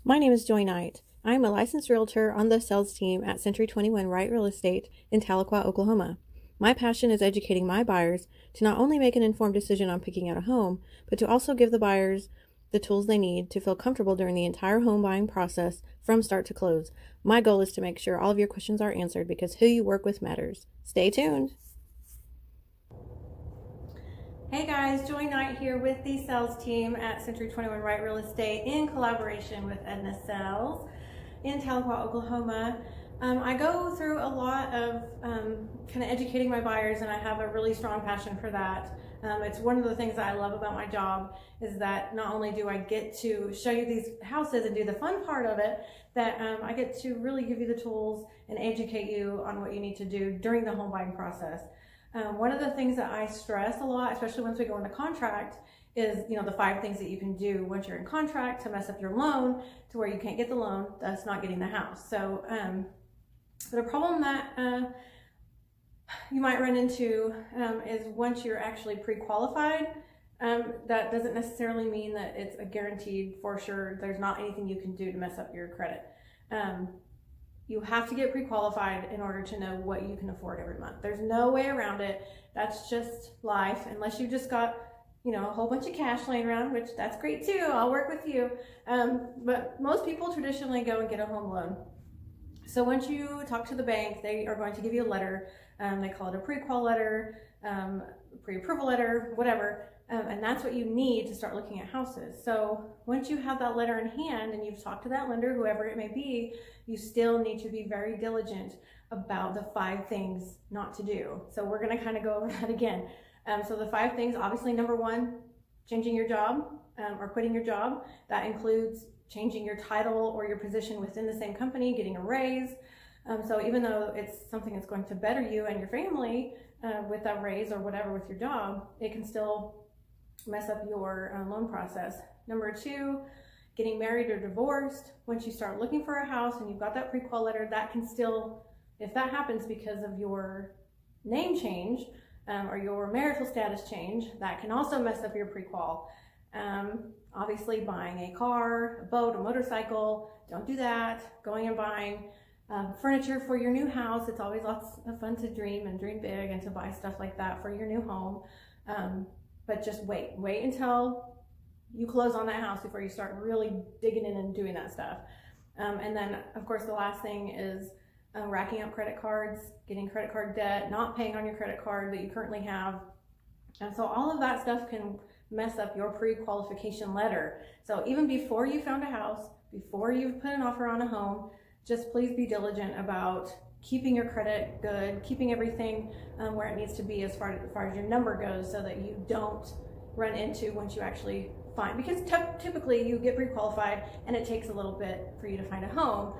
My name is Joy Knight. I am a licensed realtor on the sales team at Century 21 Wright Real Estate in Tahlequah, Oklahoma. My passion is educating my buyers to not only make an informed decision on picking out a home, but to also give the buyers the tools they need to feel comfortable during the entire home buying process from start to close. My goal is to make sure all of your questions are answered because who you work with matters. Stay tuned. Hey guys, Joy Knight here with the sales team at Century 21 Wright Real Estate in collaboration with Edna Sales in Tahlequah, Oklahoma. I go through a lot of kind of educating my buyers, and I have a really strong passion for that. It's one of the things that I love about my job is that not only do I get to show you these houses and do the fun part of it, that I get to really give you the tools and educate you on what you need to do during the home buying process. One of the things that I stress a lot, especially once we go into contract, is the 5 things that you can do once you're in contract to mess up your loan to where you can't get the loan, thus not getting the house. So the problem that you might run into is once you're actually pre-qualified, that doesn't necessarily mean that it's a guaranteed for sure. There's not anything you can do to mess up your credit. You have to get pre-qualified in order to know what you can afford every month. There's no way around it. That's just life, unless you've just got, a whole bunch of cash laying around, which that's great too. I'll work with you. But most people traditionally go and get a home loan. So once you talk to the bank, they are going to give you a letter. They call it a pre-qual letter, pre-approval letter, whatever. And that's what you need to start looking at houses. So once you have that letter in hand and you've talked to that lender, whoever it may be, you still need to be very diligent about the 5 things not to do. So we're going to kind of go over that again. So the 5 things, obviously, number 1, changing your job or quitting your job. That includes changing your title or your position within the same company, getting a raise. So even though it's something that's going to better you and your family with that raise or whatever with your job, it can still mess up your loan process. Number 2, getting married or divorced. Once you start looking for a house and you've got that pre-qual letter, that can still, if that happens because of your name change or your marital status change, that can also mess up your pre-qual. Obviously buying a car, a boat, a motorcycle, don't do that. Going and buying furniture for your new house. It's always lots of fun to dream and dream big and to buy stuff like that for your new home. But just wait until you close on that house before you start really digging in and doing that stuff. And then, of course, the last thing is racking up credit cards, getting credit card debt, not paying on your credit card that you currently have. And so all of that stuff can mess up your pre-qualification letter. So even before you found a house, before you've put an offer on a home, just please be diligent about keeping your credit good, keeping everything where it needs to be as far as your number goes, so that you don't run into once you actually find, because typically you get pre-qualified and it takes a little bit for you to find a home.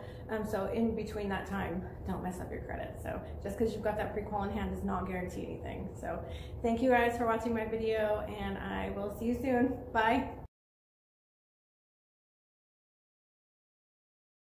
So in between that time, don't mess up your credit. So just because you've got that pre-qual in hand does not guarantee anything. So thank you guys for watching my video, and I will see you soon. Bye.